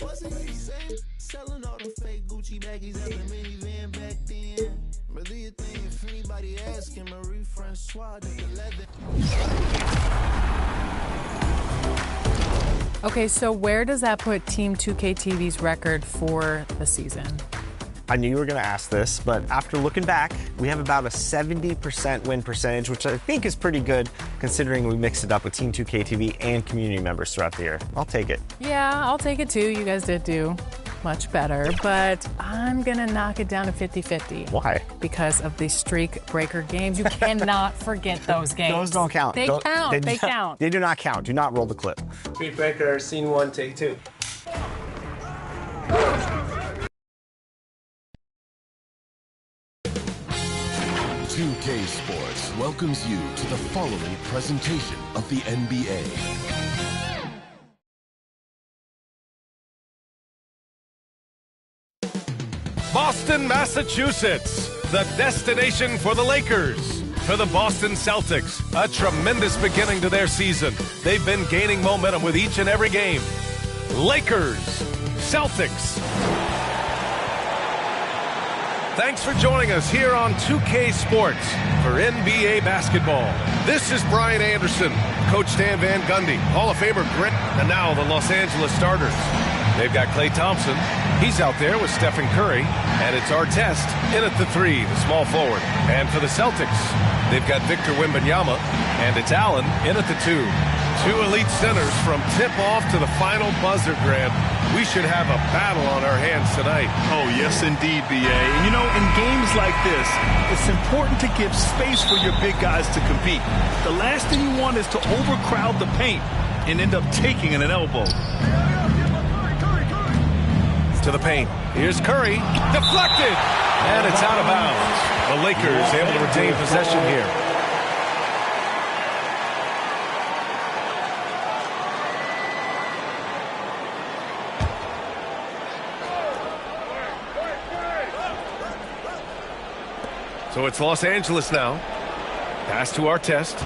Wasn't he saying selling all the fake Gucci baggies at the minivan back then? But do you think if anybody asked him, Marie Francois did the leather? Okay, so where does that put Team 2K TV's record for the season? I knew you were going to ask this, but after looking back, we have about a 70% win percentage, which I think is pretty good considering we mixed it up with Team 2K TV and community members throughout the year. I'll take it. Yeah, I'll take it too. You guys did do much better, but I'm going to knock it down to 50-50. Why? Because of the streak breaker games. You cannot forget those games. Those don't count. They count. They count. They do not count. Do not roll the clip. Streak breaker, scene 1, take 2. UK Sports welcomes you to the following presentation of the NBA. Boston, Massachusetts, the destination for the Lakers. For the Boston Celtics, a tremendous beginning to their season. They've been gaining momentum with each and every game. Lakers, Celtics. Thanks for joining us here on 2K Sports for NBA basketball. This is Brian Anderson, Coach Stan Van Gundy, Hall of Famer Grit, and now the Los Angeles starters. They've got Klay Thompson. He's out there with Stephen Curry. And it's Artest in at the 3, the small forward. And for the Celtics, they've got Victor Wembanyama. And it's Allen in at the 2. 2 elite centers from tip-off to the final buzzer, Grant. We should have a battle on our hands tonight. Oh, yes, indeed, B.A. And, you know, in games like this, it's important to give space for your big guys to compete. The last thing you want is to overcrowd the paint and end up taking an elbow. To the paint. Here's Curry. Deflected. And it's out of bounds. The Lakers able to retain possession here. So it's Los Angeles now. Pass to Artest.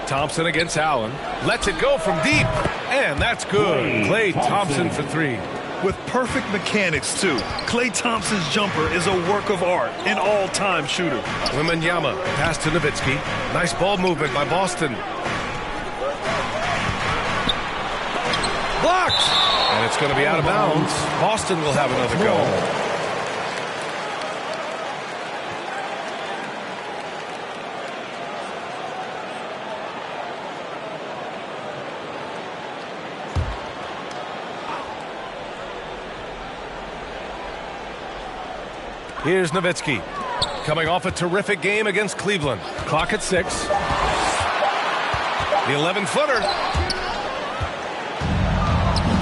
Thompson against Allen. Lets it go from deep. And that's good. Klay Thompson for 3. With perfect mechanics, too. Klay Thompson's jumper is a work of art, an all-time shooter. Wembanyama, pass to Nowitzki. Nice ball movement by Boston. Blocked! And it's going to be out of bounds. Boston will have another go. Here's Nowitzki, coming off a terrific game against Cleveland. Clock at 6. The 11-footer.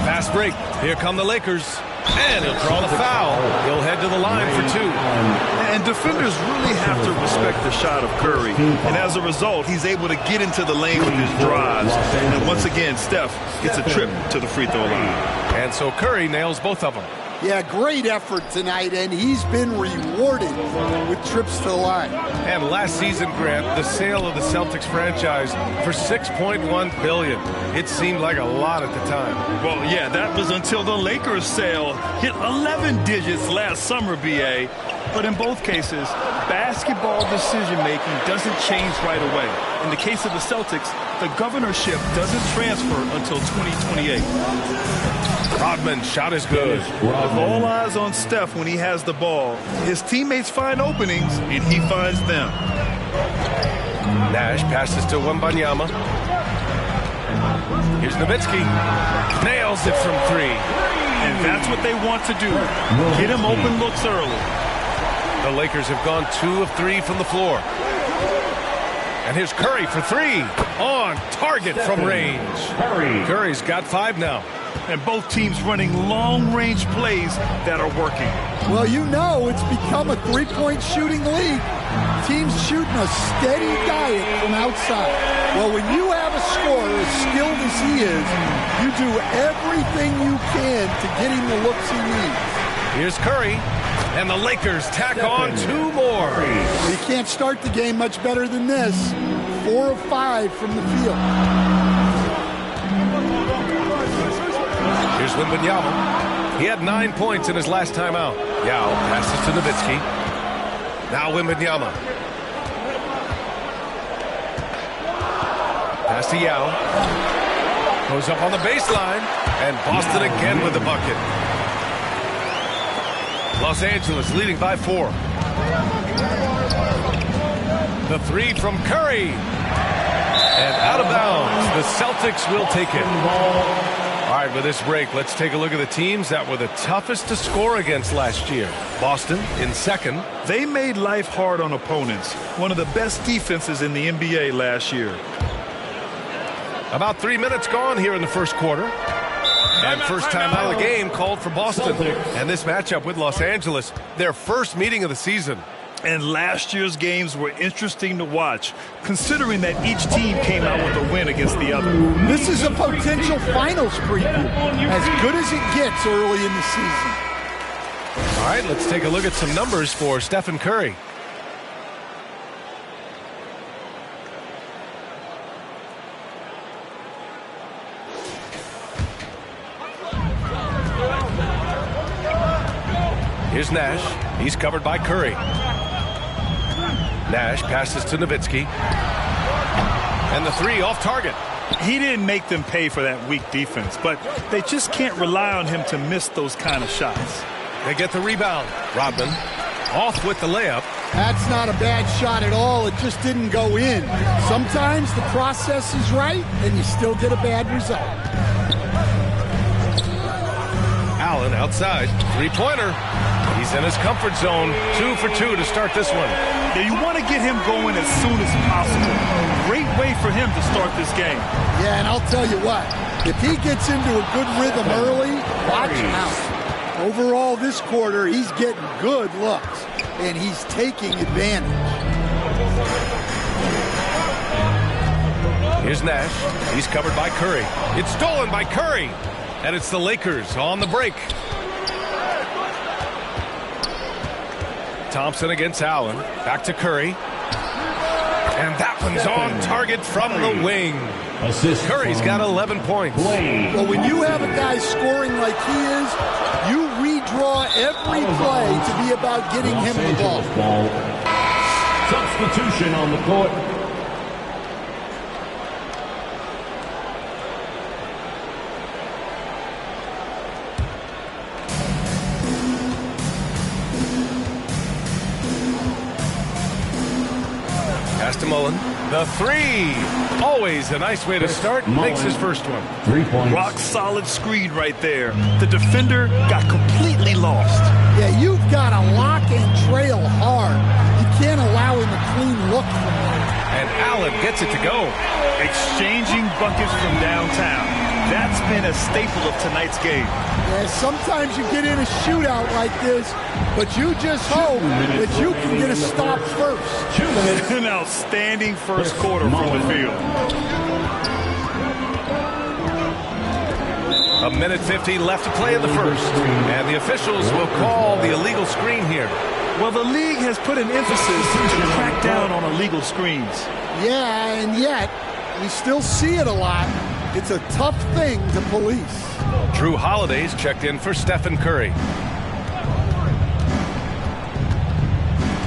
Fast break. Here come the Lakers. And he'll draw the foul. He'll head to the line for 2. And defenders really have to respect the shot of Curry. And as a result, he's able to get into the lane with his drives. And once again, Steph gets a trip to the free throw line. And so Curry nails both of them. Yeah, great effort tonight, and he's been rewarded with trips to the line. And last season, Grant, the sale of the Celtics franchise for $6.1 billion. It seemed like a lot at the time. Well, yeah, that was until the Lakers sale hit 11 digits last summer, B.A. But in both cases, basketball decision-making doesn't change right away. In the case of the Celtics, the governorship doesn't transfer until 2028. Rodman, shot is good. With all eyes on Steph when he has the ball, his teammates find openings, and he finds them. Nash passes to Wembanyama. Here's Nowitzki. Nails it from 3. And that's what they want to do. Get him open looks early. The Lakers have gone 2 of 3 from the floor. And here's Curry for 3. On target from range. Curry's got 5 now. And both teams running long-range plays that are working. Well, you know it's become a three-point shooting league. Teams shooting a steady diet from outside. Well, when you have a scorer as skilled as he is, you do everything you can to get him the looks he needs. Here's Curry, and the Lakers tack on 2 more. You can't start the game much better than this. 4 of 5 from the field. Wembanyama. He had 9 points in his last time out. Yao passes to Nowitzki. Now Wembanyama. Pass to Yao. Goes up on the baseline. And Boston again with the bucket. Los Angeles leading by 4. The three from Curry. And out of bounds. The Celtics will take it. All right, with this break, let's take a look at the teams that were the toughest to score against last year. Boston in second. They made life hard on opponents. One of the best defenses in the NBA last year. About 3 minutes gone here in the first quarter. And first time out of the game called for Boston. And this matchup with Los Angeles, their first meeting of the season. And last year's games were interesting to watch, considering that each team came out with a win against the other. This is a potential finals preview, as good as it gets early in the season. All right, let's take a look at some numbers for Stephen Curry. Here's Nash. He's covered by Curry. Nash passes to Nowitzki. And the three off target. He didn't make them pay for that weak defense, but they just can't rely on him to miss those kind of shots. They get the rebound. Rodman off with the layup. That's not a bad shot at all. It just didn't go in. Sometimes the process is right, and you still get a bad result. Allen outside. Three-pointer. He's in his comfort zone. 2 for 2 to start this one. Yeah, you want to get him going as soon as possible. Great way for him to start this game. Yeah, and I'll tell you what. If he gets into a good rhythm early, watch out. Overall this quarter, he's getting good looks, and he's taking advantage. Here's Nash. He's covered by Curry. It's stolen by Curry. And it's the Lakers on the break. Thompson against Allen. Back to Curry. And that one's on target from the wing. Curry's got 11 points. Well, when you have a guy scoring like he is, you redraw every play to be about getting him the ball. Substitution on the court. Pass to Mullen. The three. Always a nice way to start. Makes his first one. 3 points. Rock solid screen right there. The defender got completely lost. Yeah, you've got to lock and trail hard. You can't allow him a clean look from there. And Allen gets it to go. Exchanging buckets from downtown. That's been a staple of tonight's game. Yeah, sometimes you get in a shootout like this, but you just hope that you can get a stop first. An outstanding first quarter from the field. A minute 50 left to play in the first. And the officials will call the illegal screen here. Well, the league has put an emphasis to crack down on illegal screens. Yeah, and yet, we still see it a lot. It's a tough thing to police. Drew Holiday's checked in for Stephen Curry.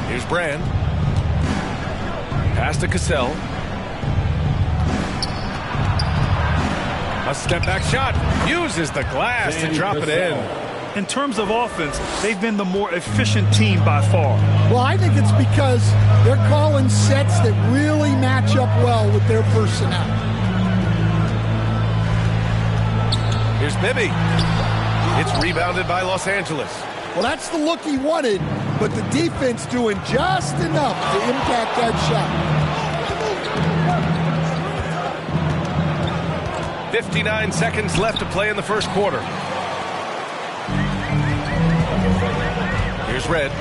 Here's Brand. Pass to Cassell. A step-back shot. Uses the glass to drop it in. In terms of offense, they've been the more efficient team by far. Well, I think it's because they're calling sets that really match up well with their personnel. Here's Bibby. It's rebounded by Los Angeles. Well, that's the look he wanted, but the defense doing just enough to impact that shot. 59 seconds left to play in the first quarter. Here's Red.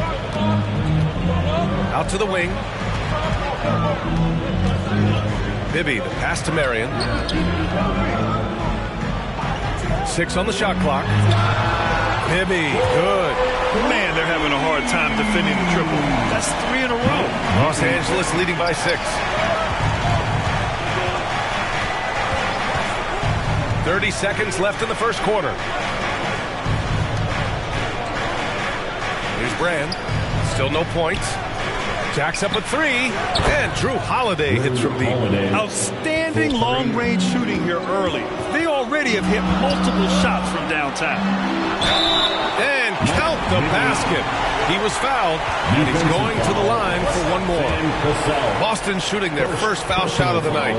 Out to the wing. Bibby, the pass to Marion. 6 on the shot clock. Bibby, good. Man, they're having a hard time defending the triple. That's 3 in a row. Los Angeles leading by 6. 30 seconds left in the first quarter. Here's Brand. Still no points. Jacks up a three. And Drew Holiday hits from deep. Outstanding long-range shooting here early. They already have hit multiple shots from downtown. And count the basket. He was fouled, and he's going to the line for one more. Boston shooting their first foul shot of the night.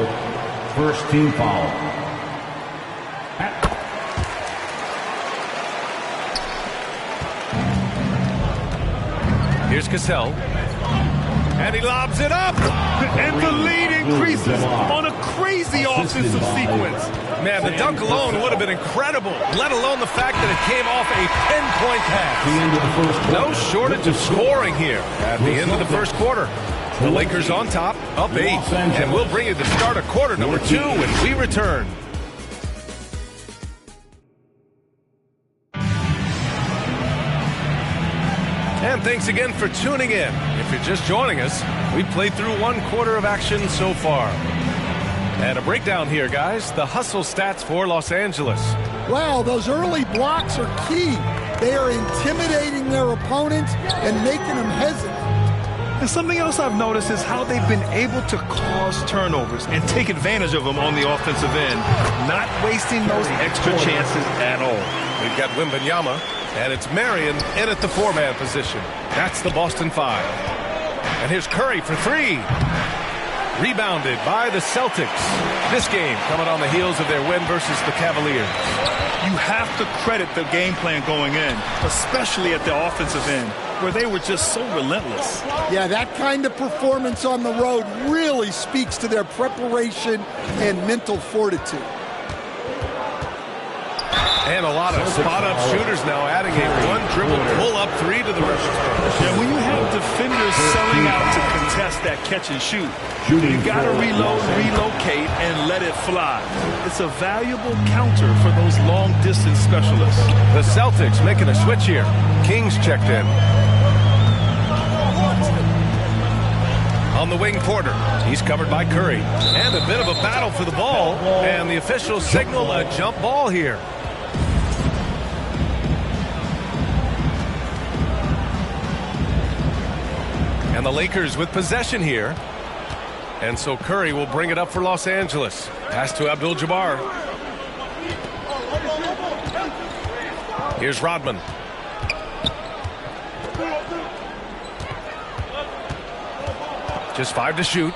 First team foul. Here's Cassell. And he lobs it up. And the lead increases on a crazy offensive sequence. Man, the dunk alone would have been incredible, let alone the fact that it came off a 10-point pass. No shortage of scoring here at the end of the first quarter. The Lakers on top, up 8. And we'll bring you the start of quarter number 2 when we return. And thanks again for tuning in. If you're just joining us, we've played through one quarter of action so far. And a breakdown here, guys. The hustle stats for Los Angeles. Wow, those early blocks are key. They are intimidating their opponents and making them hesitant. And something else I've noticed is how they've been able to cause turnovers and take advantage of them on the offensive end, not wasting those extra chances at all. We've got Wembanyama, and it's Marion in at the 4-man position. That's the Boston 5. And here's Curry for 3. Rebounded by the Celtics. This game coming on the heels of their win versus the Cavaliers. You have to credit the game plan going in, especially at the offensive end, where they were just so relentless. Yeah, that kind of performance on the road really speaks to their preparation and mental fortitude. And a lot of spot-up shooters now, adding a one-dribble pull-up 3 to the repertoire. Yeah, when you have defenders selling out to contest that catch-and-shoot, you've got to reload, relocate, and let it fly. It's a valuable counter for those long-distance specialists. The Celtics making a switch here. Kings checked in. On the wing, Porter. He's covered by Curry. And a bit of a battle for the ball. And the officials signal a jump ball here. And the Lakers with possession here. And so Curry will bring it up for Los Angeles. Pass to Abdul-Jabbar. Here's Rodman. Just 5 to shoot.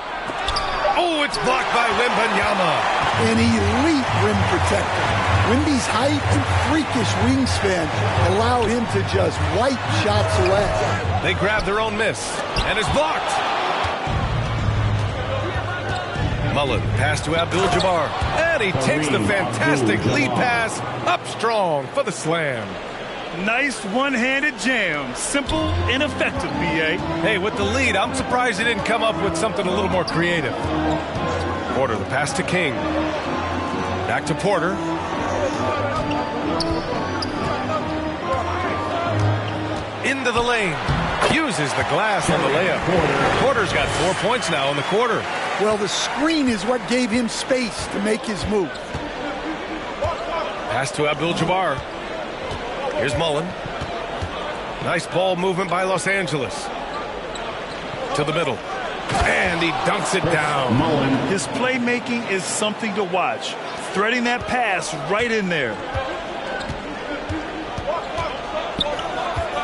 Oh, it's blocked by Wembanyama. An elite rim protector. Wemby's height and freakish wingspan allow him to just wipe shots away. They grab their own miss, and it's blocked. Mullen, pass to Abdul-Jabbar, and he takes the fantastic lead pass up strong for the slam. Nice one-handed jam. Simple and effective, B.A. Hey, with the lead, I'm surprised he didn't come up with something a little more creative. Porter, the pass to King. Back to Porter. Into the lane. Uses the glass on the layup. Porter's got 4 points now in the quarter. Well, the screen is what gave him space to make his move. Pass to Abdul-Jabbar. Here's Mullen. Nice ball movement by Los Angeles. To the middle. And he dunks it down. His playmaking is something to watch. Threading that pass right in there.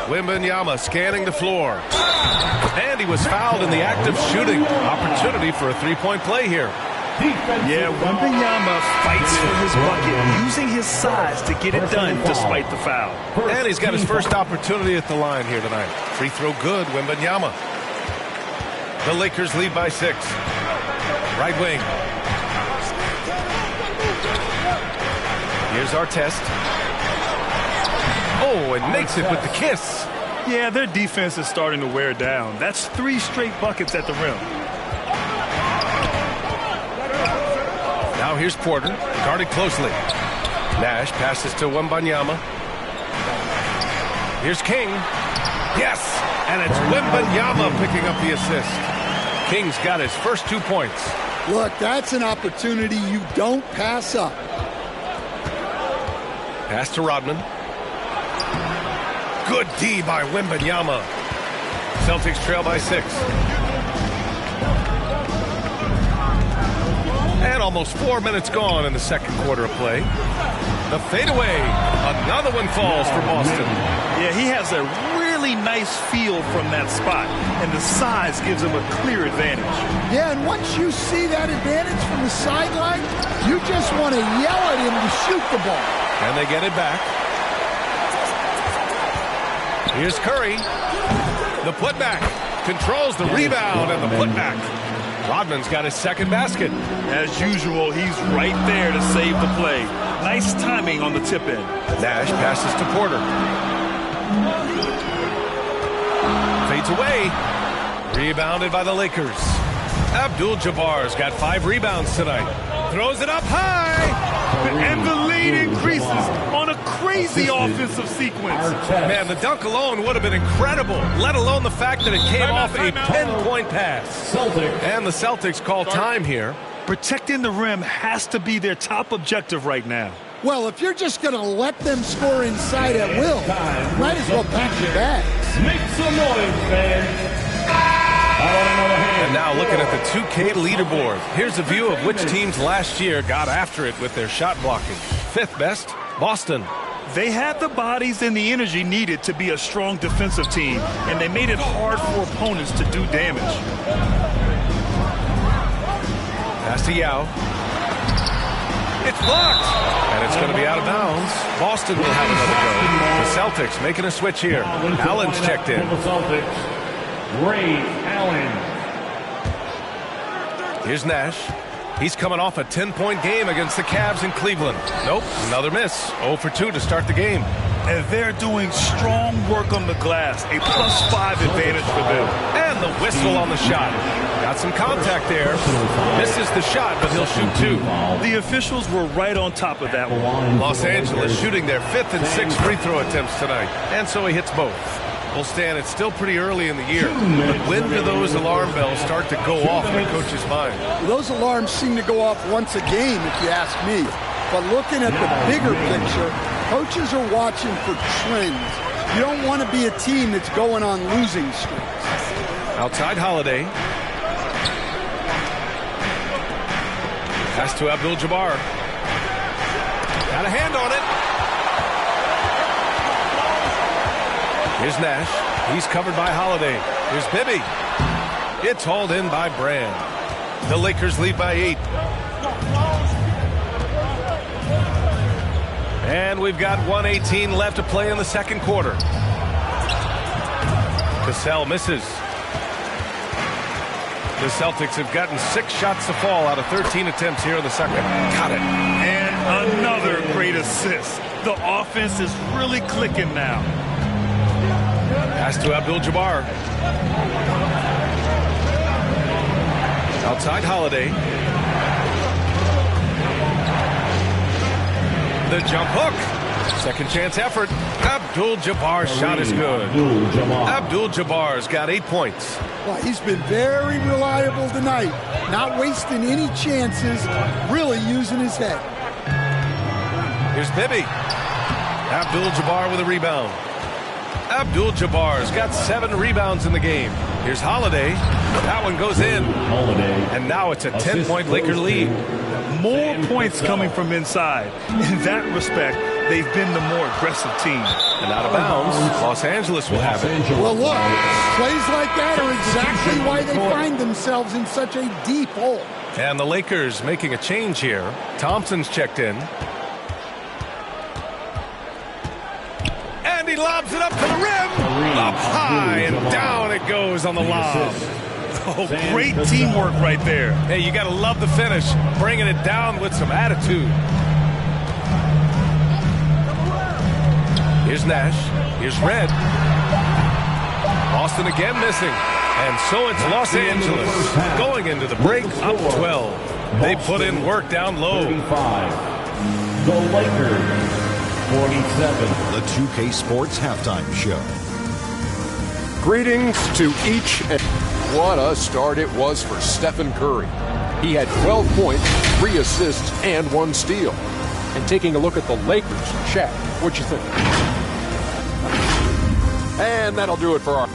Wembanyama scanning the floor. And he was fouled in the act of shooting. Opportunity for a three-point play here. Yeah, Wembanyama fights for his bucket, using his size to get it done despite the foul. And he's got his first opportunity at the line here tonight. Free throw good, Wembanyama. The Lakers lead by 6. Right wing. Here's Artest. Oh, and makes it with the kiss. Yeah, their defense is starting to wear down. That's 3 straight buckets at the rim. Now here's Porter, guarded closely. Nash passes to Wembanyama. Here's King. Yes, and it's Wembanyama picking up the assist. King's got his first 2 points. Look, that's an opportunity you don't pass up. Pass to Rodman. Good D by Wembanyama. Celtics trail by 6. And almost 4 minutes gone in the second quarter of play. The fadeaway. Another one falls for Boston. Yeah, he has a really nice feel from that spot, and the size gives him a clear advantage. Yeah, and once you see that advantage from the sideline, you just want to yell at him to shoot the ball. And they get it back. Here's Curry. The putback. Controls the rebound and the putback. Rodman's got his second basket. As usual, he's right there to save the play. Nice timing on the tip in. Nash passes to Porter. Fades away. Rebounded by the Lakers. Abdul-Jabbar's got 5 rebounds tonight. Throws it up high. And the lead increases on a crazy offensive sequence. Man, the dunk alone would have been incredible, let alone the fact that it came off a pinpoint pass. And the Celtics call time here. Protecting the rim has to be their top objective right now. Well, if you're just going to let them score inside at will, might as well pack your bags. Make some noise, fans. And now looking at the 2K leaderboard. Here's a view of which teams last year got after it with their shot blocking. 5th best, Boston. They had the bodies and the energy needed to be a strong defensive team, and they made it hard for opponents to do damage. Pass to Yao. It's blocked. And it's going to be out of bounds. Boston will have another go. The Celtics making a switch here. Allen's checked in. Ray Allen. Here's Nash. He's coming off a 10-point game against the Cavs in Cleveland. Nope, another miss. 0 for 2 to start the game. And they're doing strong work on the glass. A +5 advantage for them. And the whistle on the shot. Got some contact there. Misses the shot, but he'll shoot 2. The officials were right on top of that one. Los Angeles shooting their 5th and 6th free throw attempts tonight. And so he hits both. Well, Stan, it's still pretty early in the year, but when do those alarm bells start to go off in a coach's mind? Those alarms seem to go off once a game, if you ask me. But looking at the bigger picture, coaches are watching for trends. You don't want to be a team that's going on losing streaks. Outside Holiday. Pass to Abdul-Jabbar. Got a hand on it. Here's Nash. He's covered by Holiday. Here's Bibby. It's hauled in by Brand. The Lakers lead by 8. And we've got 1:18 left to play in the second quarter. Cassell misses. The Celtics have gotten 6 shots to fall out of 13 attempts here in the second. Got it. And another great assist. The offense is really clicking now. Pass to Abdul-Jabbar. Outside Holiday. The jump hook. Second chance effort. Abdul-Jabbar's shot is good. Abdul-Jabbar's got 8 points. Well, he's been very reliable tonight. Not wasting any chances. Really using his head. Here's Bibby. Abdul-Jabbar with a rebound. Abdul-Jabbar's got 7 rebounds in the game. Here's Holiday. That one goes in. And now it's a 10-point Laker lead. More points coming from inside. In that respect, they've been the more aggressive team. And out of bounds, Los Angeles will have it. Well, look, plays like that are exactly why they find themselves in such a deep hole. And the Lakers making a change here. Thompson's checked in. And he lobs it up to the rim. Up high and down it goes on the lob. Oh, great teamwork right there. Hey, you got to love the finish. Bringing it down with some attitude. Here's Nash. Here's Red. Boston again missing. And so it's Los Angeles going into the break up 12. They put in work down low. 35. The Lakers. 47. The 2K Sports Halftime Show. Greetings to each and what a start it was for Stephen Curry. He had 12 points, 3 assists, and 1 steal. And taking a look at the Lakers, Shaq, what you think? And that'll do it for our...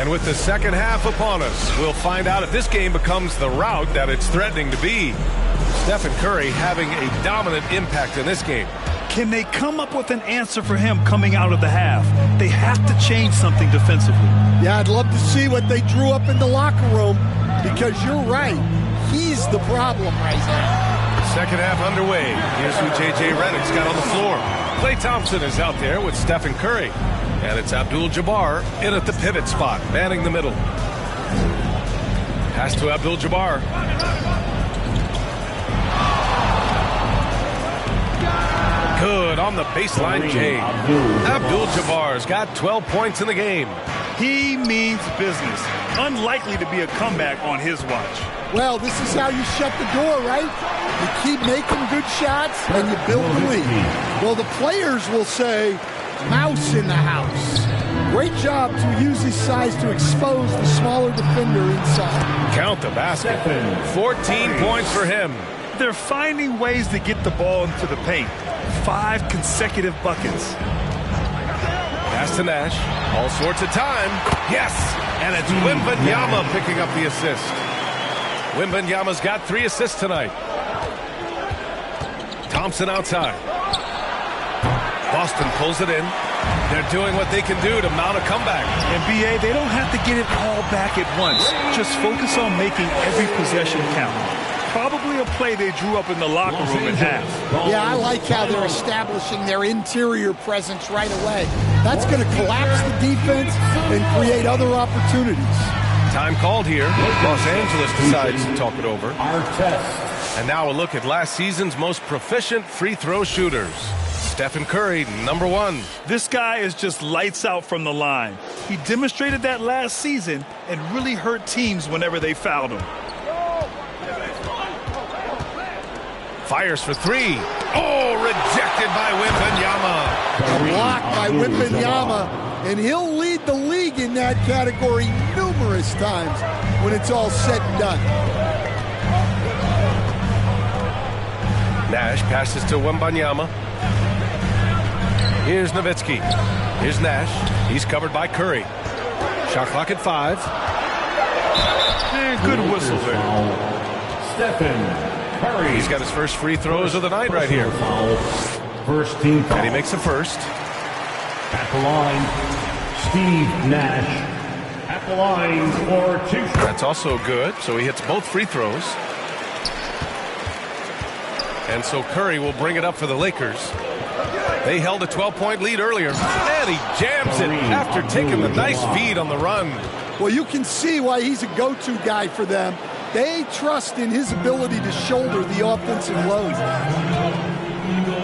And with the second half upon us, we'll find out if this game becomes the rout that it's threatening to be. Stephen Curry having a dominant impact in this game. Can they come up with an answer for him coming out of the half? They have to change something defensively. Yeah, I'd love to see what they drew up in the locker room, because you're right. He's the problem right now. Second half underway. Here's who J.J. Redick's got on the floor. Klay Thompson is out there with Stephen Curry. And it's Abdul-Jabbar in at the pivot spot, manning the middle. Pass to Abdul-Jabbar. Good on the baseline, Jay. Abdul-Jabbar's got 12 points in the game. He means business. Unlikely to be a comeback on his watch. Well, this is how you shut the door, right? You keep making good shots and you build the lead. Well, the players will say, mouse in the house. Great job to use his size to expose the smaller defender inside. Count the basket. 14 points for him. They're finding ways to get the ball into the paint. 5 consecutive buckets. Pass to Nash. All sorts of time. Yes! And it's Wembanyama picking up the assist. Wembanyama's got 3 assists tonight. Thompson outside. Boston pulls it in. They're doing what they can do to mount a comeback. And BA, they don't have to get it all back at once. Just focus on making every possession count. Probably a play they drew up in the locker room in half. Yeah, I like how they're establishing their interior presence right away. That's going to collapse the defense and create other opportunities. Time called here. Los Angeles decides to talk it over. And now a look at last season's most proficient free throw shooters. Stephen Curry, number 1. This guy is just lights out from the line. He demonstrated that last season and really hurt teams whenever they fouled him. Fires for 3. Oh, rejected by Wembanyama. A block by Wembanyama, and he'll lead the league in that category numerous times when it's all said and done. Nash passes to Wembanyama. Here's Nowitzki. Here's Nash. He's covered by Curry. Shot clock at 5. And good whistle there. Stephen Curry. He's got his first free throws of the night right here. First team foul. And he makes the first. At the line, Steve Nash. At the line for 2. That's also good. So he hits both free throws. And so Curry will bring it up for the Lakers. They held a 12-point lead earlier. And he jams it after taking the nice feed on the run. Well, you can see why he's a go-to guy for them. They trust in his ability to shoulder the offensive load.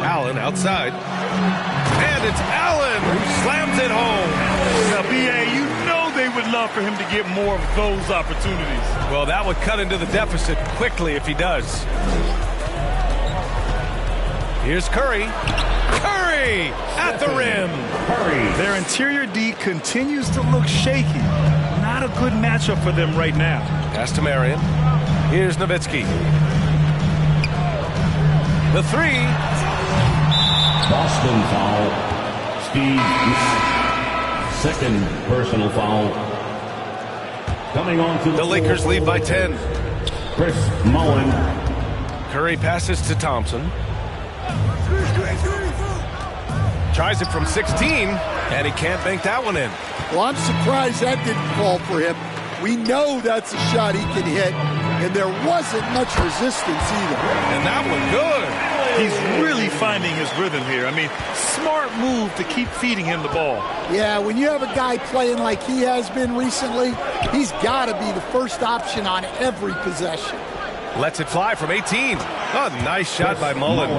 Allen outside. And it's Allen who slams it home. Now, BA, you know they would love for him to get more of those opportunities. Well, that would cut into the deficit quickly if he does. Here's Curry. Curry at the rim. Curry. Their interior D continues to look shaky. Not a good matchup for them right now. Pass to Marion. Here's Nowitzki. The 3. Boston foul. Steve Nash. Second personal foul. Coming on to the Lakers lead by 10. Chris Mullin. Curry passes to Thompson. Tries it from 16, and he can't bank that one in. Well, I'm surprised that didn't fall for him. We know that's a shot he can hit, and there wasn't much resistance either. And that one good. He's really finding his rhythm here. I mean, smart move to keep feeding him the ball. Yeah, when you have a guy playing like he has been recently, he's got to be the first option on every possession. Lets it fly from 18. A nice shot by Mullen.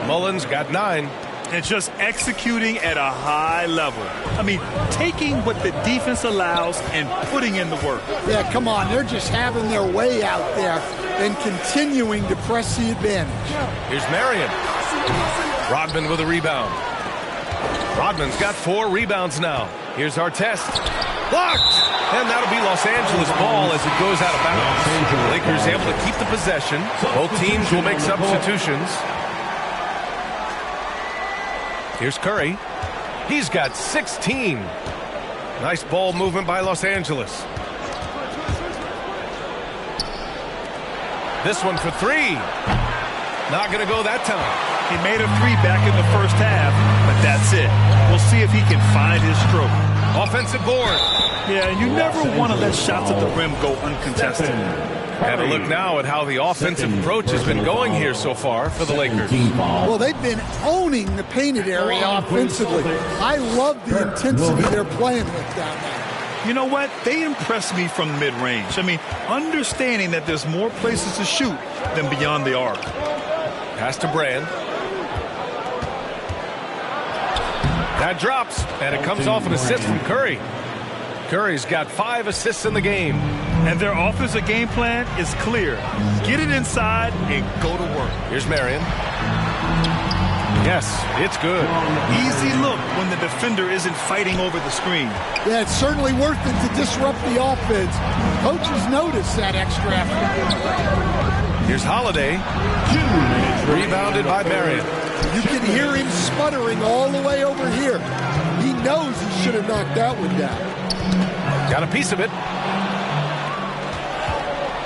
Mullen's got 9. And just executing at a high level. I mean, taking what the defense allows and putting in the work. Yeah, come on. They're just having their way out there and continuing to press the advantage. Here's Marion. Rodman with a rebound. Rodman's got 4 rebounds now. Here's our test. Blocked! And that'll be Los Angeles ball as it goes out of bounds. Lakers able to keep the possession. Both teams will make substitutions. Here's Curry. He's got 16. Nice ball movement by Los Angeles. This one for three. Not going to go that time. He made a three back in the first half, but that's it. We'll see if he can find his stroke. Offensive board. Yeah, you never want to let shots at the rim go uncontested. And a look now at how the offensive approach has been going here so far for the Lakers. Well, they've been owning the painted area offensively. I love the intensity they're playing with down there. You know what? They impress me from mid-range. I mean, understanding that there's more places to shoot than beyond the arc. Pass to Brand. That drops, and it comes off an assist from Curry. Curry's got 5 assists in the game. And their offensive game plan is clear. Get it inside and go to work. Here's Marion. Yes, it's good. Easy look when the defender isn't fighting over the screen. Yeah, it's certainly worth it to disrupt the offense. Coaches notice that extra effort. Here's Holiday. Rebounded by Marion. You can hear him sputtering all the way over here. He knows he should have knocked that one down. Got a piece of it.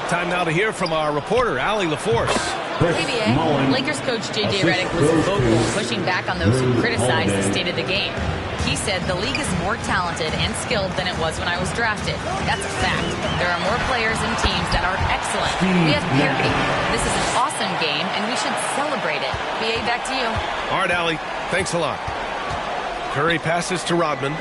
Time now to hear from our reporter, Allie LaForce. KBA, Lakers coach J.J. Redick was vocal, pushing back on those who criticized the state of the game. He said the league is more talented and skilled than it was when I was drafted. That's a fact. There are more players and teams that are excellent. We have parity. This is an awesome game, and we should celebrate it. BA, back to you. All right, Allie. Thanks a lot. Curry passes to Rodman.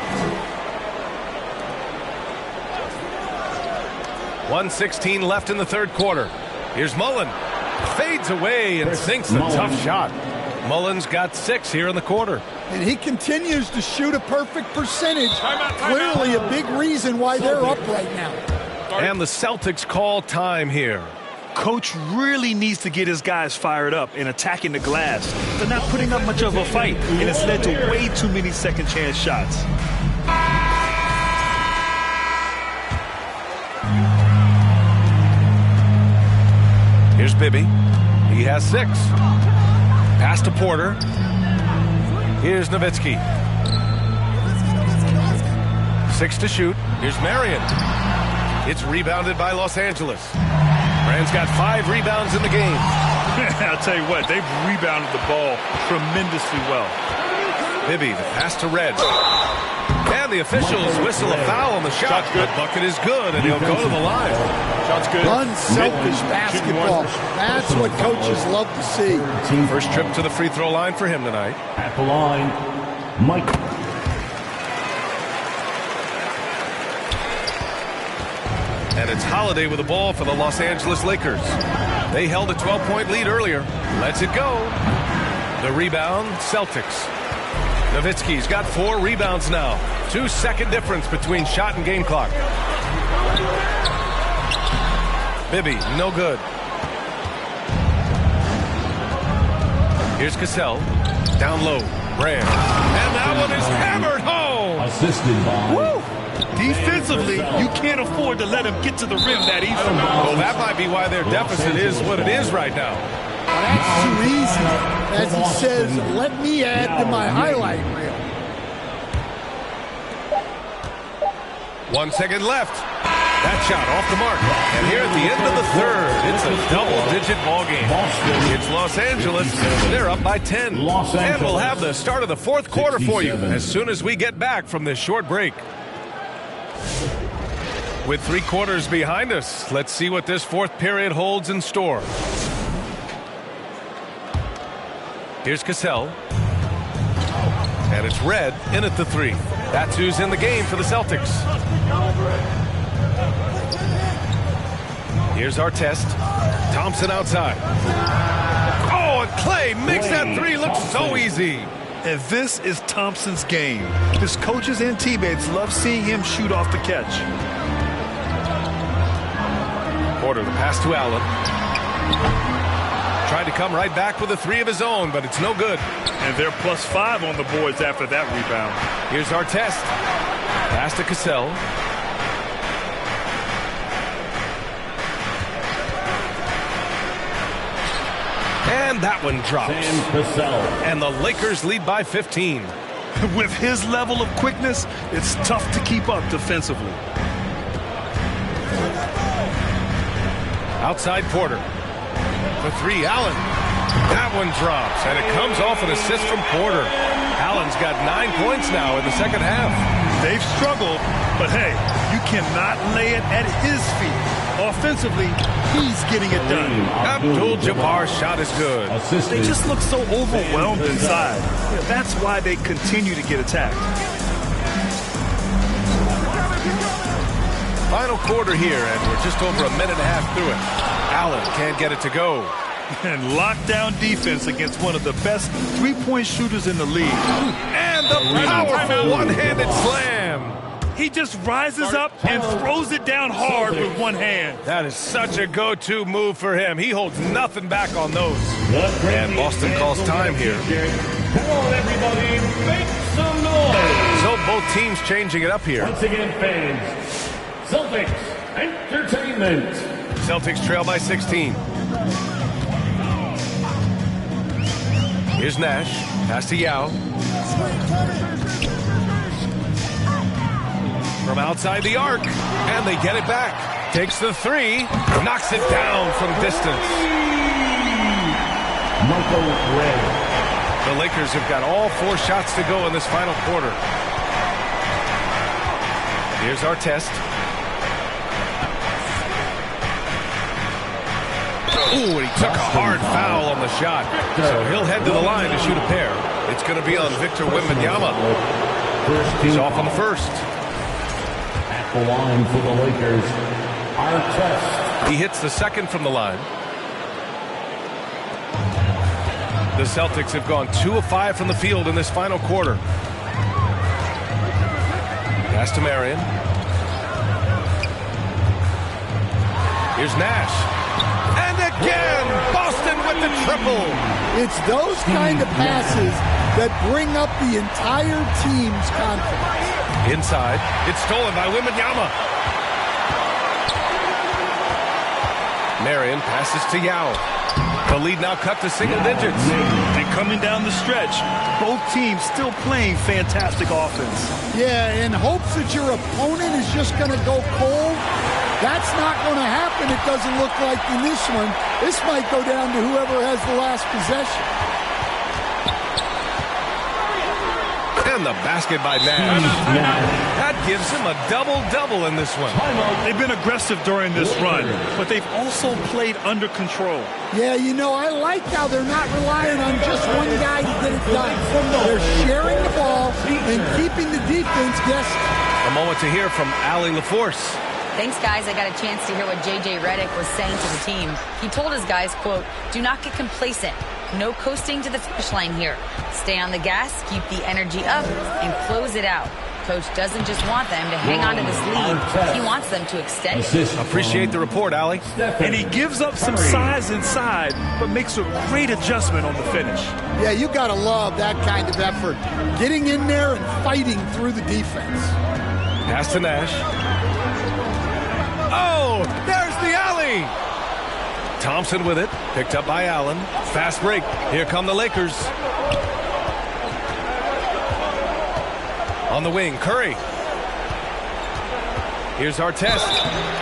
1:16 left in the third quarter. Here's Mullen. Fades away and sinks a tough shot. Mullen's got 6 here in the quarter. And he continues to shoot a perfect percentage. Clearly a big reason why they're up right now. And the Celtics call time here. Coach really needs to get his guys fired up and attacking the glass. They're not putting up much of a fight, and it's led to way too many second chance shots. Here's Bibby. He has 6. Pass to Porter. Here's Nowitzki. 6 to shoot. Here's Marion. It's rebounded by Los Angeles. Brand's got 5 rebounds in the game. I'll tell you what, they've rebounded the ball tremendously well. Bibby, the pass to Red. And the officials whistle a foul on the shot. The bucket is good, and he'll go to the line. Shot's good. Unselfish basketball. That's what coaches love to see. First trip to the free throw line for him tonight. At the line, Mike. And it's Holiday with the ball for the Los Angeles Lakers. They held a 12-point lead earlier. Lets it go. The rebound, Celtics. Nowitzki's got 4 rebounds now. 2-second difference between shot and game clock. Bibby, no good. Here's Cassell. Down low. Brand. And that one is hammered home. Assisted by. Woo! Defensively, you can't afford to let him get to the rim that easily. Well, that might be why their deficit is what it is right now. That's too easy. As he says, let me add to my highlight reel. 1 second left. That shot off the mark. And here at the end of the third, it's a double-digit ball game. It's Los Angeles. They're up by 10. And we'll have the start of the fourth quarter for you as soon as we get back from this short break. With 3 quarters behind us, let's see what this fourth period holds in store. Here's Cassell. And it's Red in at the 3. That's who's in the game for the Celtics. Here's our test. Thompson outside. Oh, and Clay makes that 3 look so easy. And this is Thompson's game. His coaches and teammates love seeing him shoot off the catch. Porter, the pass to Allen. Tried to come right back with a 3 of his own, but it's no good. And they're +5 on the boards after that rebound. Here's our test. Pass to Cassell. And that one drops. And the Lakers lead by 15. With his level of quickness, it's tough to keep up defensively. Outside Porter. For three, Allen. That one drops, and it comes off an assist from Porter. Allen's got 9 points now in the second half. They've struggled, but hey, you cannot lay it at his feet. Offensively, he's getting it done. Abdul-Jabbar's shot is good. They just look so overwhelmed inside. That's why they continue to get attacked. Final quarter here, and we're just over a minute and a half through it. Allen can't get it to go. And lockdown defense against one of the best three-point shooters in the league. And the powerful one-handed slam. He just rises up and throws it down hard with one hand. That is such a go-to move for him. He holds nothing back on those. And Boston calls time here. Come on, everybody, make some noise. So both teams changing it up here. Once again, fans, Celtics Entertainment. Celtics trail by 16. Here's Nash. Pass to Yao. From outside the arc. And they get it back. Takes the three. Knocks it down from distance. Michael Red. The Lakers have got all 4 shots to go in this final quarter. Here's our test. Ooh, and he took a hard foul on the shot. So he'll head to the line to shoot a pair. It's going to be on Victor Wembanyama. He's off on the first. At the line for the Lakers, our test. He hits the second from the line. The Celtics have gone 2 of 5 from the field in this final quarter. Pass to Marion. Here's Nash. And again, Boston with the triple. It's those kind of passes that bring up the entire team's confidence. Inside, it's stolen by Wembanyama. Marion passes to Yao. The lead now cut to single digits. And coming down the stretch, both teams still playing fantastic offense. Yeah, in hopes that your opponent is just going to go cold. That's not going to happen, it doesn't look like in this one. This might go down to whoever has the last possession. And the basket by Nash. That gives him a double-double in this one. They've been aggressive during this run, but they've also played under control. Yeah, you know, I like how they're not relying on just one guy to get it done. They're sharing the ball and keeping the defense guessing. A moment to hear from Allie LaForce. Thanks, guys. I got a chance to hear what J.J. Redick was saying to the team. He told his guys, quote, "Do not get complacent. No coasting to the finish line here. Stay on the gas, keep the energy up, and close it out." Coach doesn't just want them to hang on to this lead. He wants them to extend it. Appreciate the report, Allie. And he gives up some size inside, but makes a great adjustment on the finish. Yeah, you got to love that kind of effort. Getting in there and fighting through the defense. Pass to Nash. Oh, there's the alley. Thompson with it, picked up by Allen. Fast break. Here come the Lakers. On the wing, Curry. Here's our test.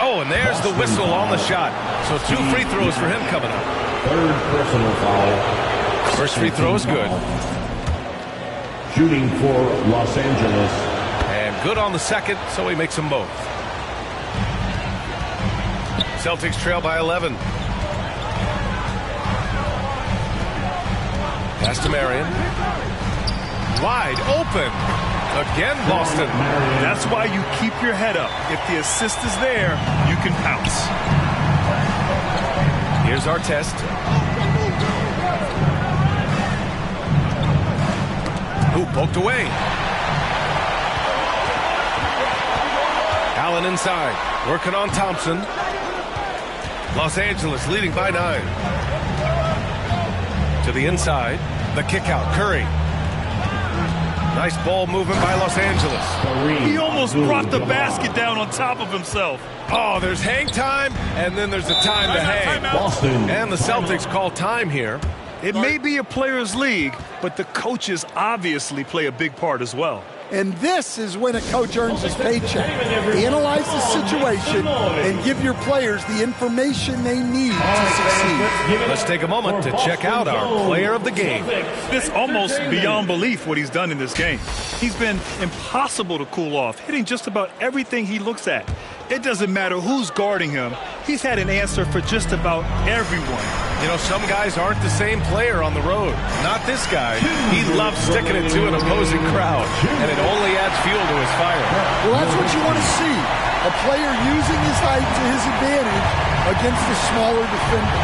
Oh, and there's the whistle on the shot. So 2 free throws for him coming up. 3rd personal foul. First free throw is good. Shooting for Los Angeles. And good on the second, so he makes them both. Celtics trail by 11. Pass to Marion. Wide open. Again, Boston. That's why you keep your head up. If the assist is there, you can pounce. Here's our test. Ooh, poked away. Allen inside. Working on Thompson. Los Angeles leading by 9. To the inside. The kick out. Curry. Nice ball movement by Los Angeles. He almost brought the basket down on top of himself. Oh, there's hang time, and then there's the time to hang. Boston. And the Celtics call time here. It may be a players' league, but the coaches obviously play a big part as well. And this is when a coach earns his paycheck. Analyze the situation and give your players the information they need to succeed. Let's take a moment to check out our player of the game. It's almost beyond belief what he's done in this game. He's been impossible to cool off, hitting just about everything he looks at. It doesn't matter who's guarding him. He's had an answer for just about everyone. You know, some guys aren't the same player on the road. Not this guy. He loves sticking it to an opposing crowd, and it only adds fuel to his fire. Well, that's what you want to see. A player using his height to his advantage against a smaller defender.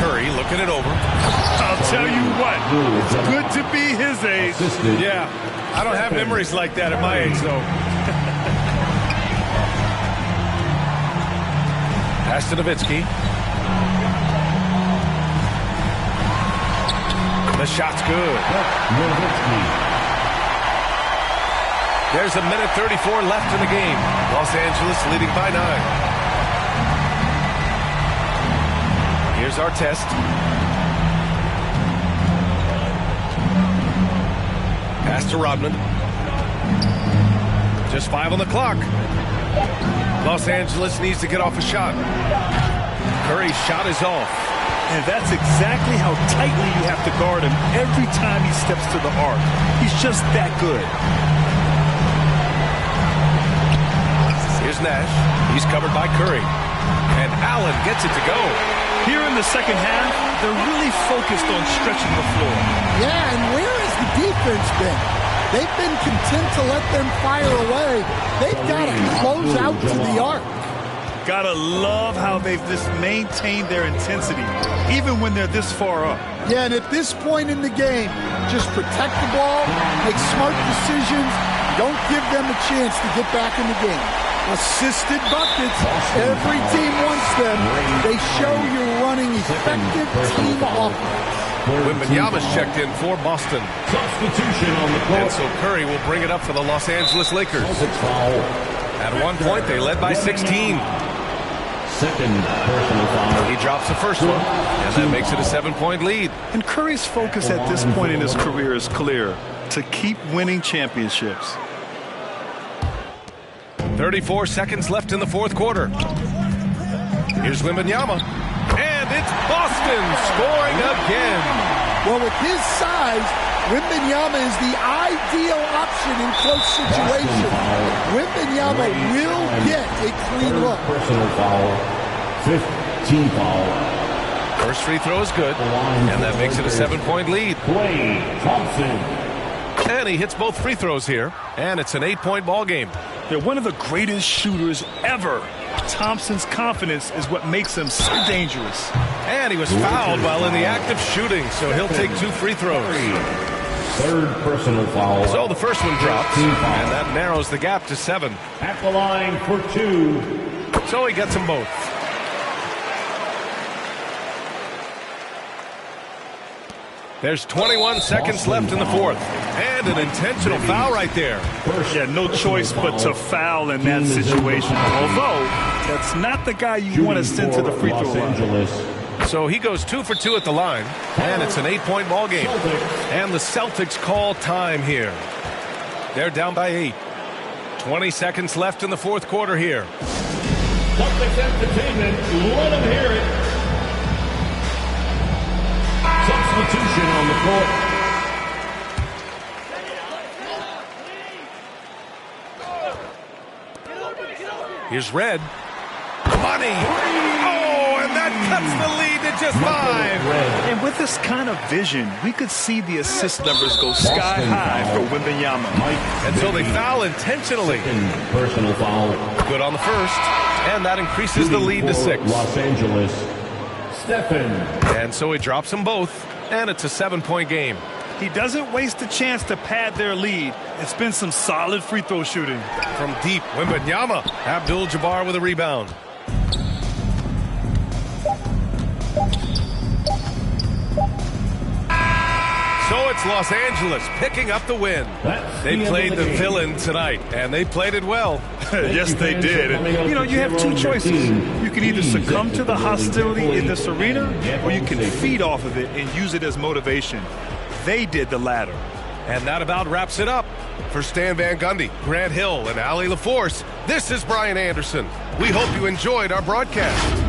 Curry looking it over. I'll tell you what, it's good to be his age. Yeah, I don't have memories like that at my age, though. Pass to Nowitzki. The shot's good. There's a minute 34 left in the game. Los Angeles leading by 9. Here's our test. Pass to Rodman. Just 5 on the clock. Los Angeles needs to get off a shot. Curry's shot is off. And that's exactly how tightly you have to guard him every time he steps to the arc. He's just that good. Here's Nash. He's covered by Curry. And Allen gets it to go. Here in the second half, they're really focused on stretching the floor. Yeah, and where has the defense been? They've been content to let them fire away. They've got to close out to the arc. Gotta love how they've just maintained their intensity, even when they're this far up. Yeah, and at this point in the game, just protect the ball, make smart decisions, don't give them a chance to get back in the game. Assisted buckets, every team wants them. They show you're running effective team offense. Wembanyama's checked in for Boston. Substitution on the court. And so Curry will bring it up for the Los Angeles Lakers. At one point, they led by 16. Second personal foul. He drops the first one, and that makes it a 7-point lead. And Curry's focus at this point in his career is clear: to keep winning championships. 34 seconds left in the fourth quarter. Here's Wembanyama. And it's Boston scoring again. Well, with his size, Wembanyama is the ideal option in close situations. Wembanyama will get a clean look. Personal foul. 15 foul. First free throw is good, and that makes it a 7-point lead. Klay Thompson. And he hits both free throws here, and it's an 8-point ball game. They're one of the greatest shooters ever. Thompson's confidence is what makes him so dangerous. And he was fouled while in the act of shooting, so he'll take 2 free throws. Third personal foul. So the first one drops, and that narrows the gap to 7. At the line for 2. So he gets them both. There's 21 seconds left in the fourth. And an intentional foul right there. Yeah, no choice but to foul in that situation. Although, that's not the guy you want to send to the free throw line. So he goes 2 for 2 at the line. And it's an 8-point ball game. And the Celtics call time here. They're down by 8. 20 seconds left in the fourth quarter here. Celtics entertainment, let them hear it. Substitution on the court. Here's Red. Money. Oh, and that cuts the lead to just 5. And with this kind of vision, we could see the assist numbers go sky high for Wembanyama. Until they foul intentionally. Personal foul. Good on the first. And that increases the lead to 6. Los Angeles. Stephen. And so he drops them both. And it's a 7-point game. He doesn't waste a chance to pad their lead. It's been some solid free throw shooting. From deep, Wembanyama. Abdul-Jabbar with a rebound. it's Los Angeles picking up the win. They played the villain tonight, and they played it well. Yes, they did. And, you have two choices. You can either succumb to the hostility in this arena, or you can feed off of it and use it as motivation. They did the latter. And that about wraps it up. For Stan Van Gundy, Grant Hill, and Allie LaForce, this is Brian Anderson. We hope you enjoyed our broadcast.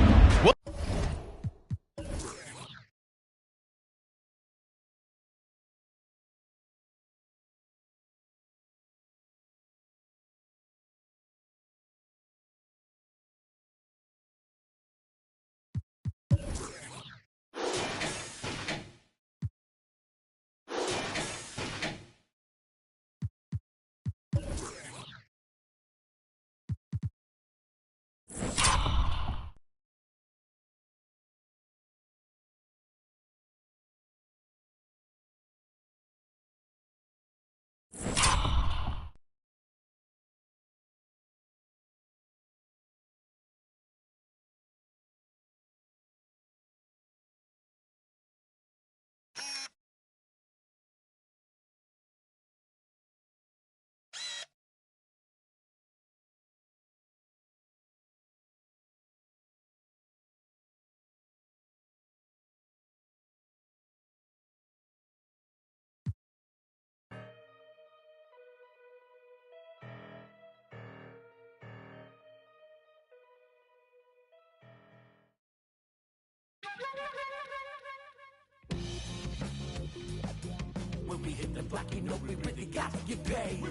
When we hit the block, you know we really got to get paid.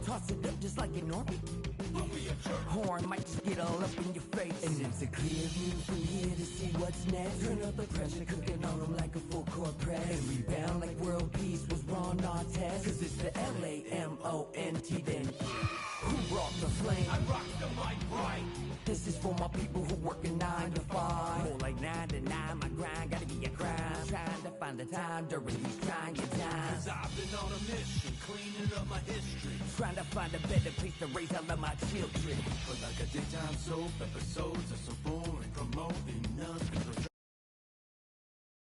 Toss it up just like a normie. Horn might just get all up in your face. And it's a clear view from here to see what's next. Turn up the pressure, cooking on them like a full court press. And rebound like world peace was Ron Artest. Cause it's the LAMONT then. Who brought the flame? I rock the mic right. This is for my people who working 9 to 5. More like 9 to 9, my grind gotta be a crime. Trying to find the time during these trying times. Cause I've been on a mission, cleaning up my history. Trying to find a better place to raise all of my children. But like a daytime soap, episodes are so boring, promoting nothing.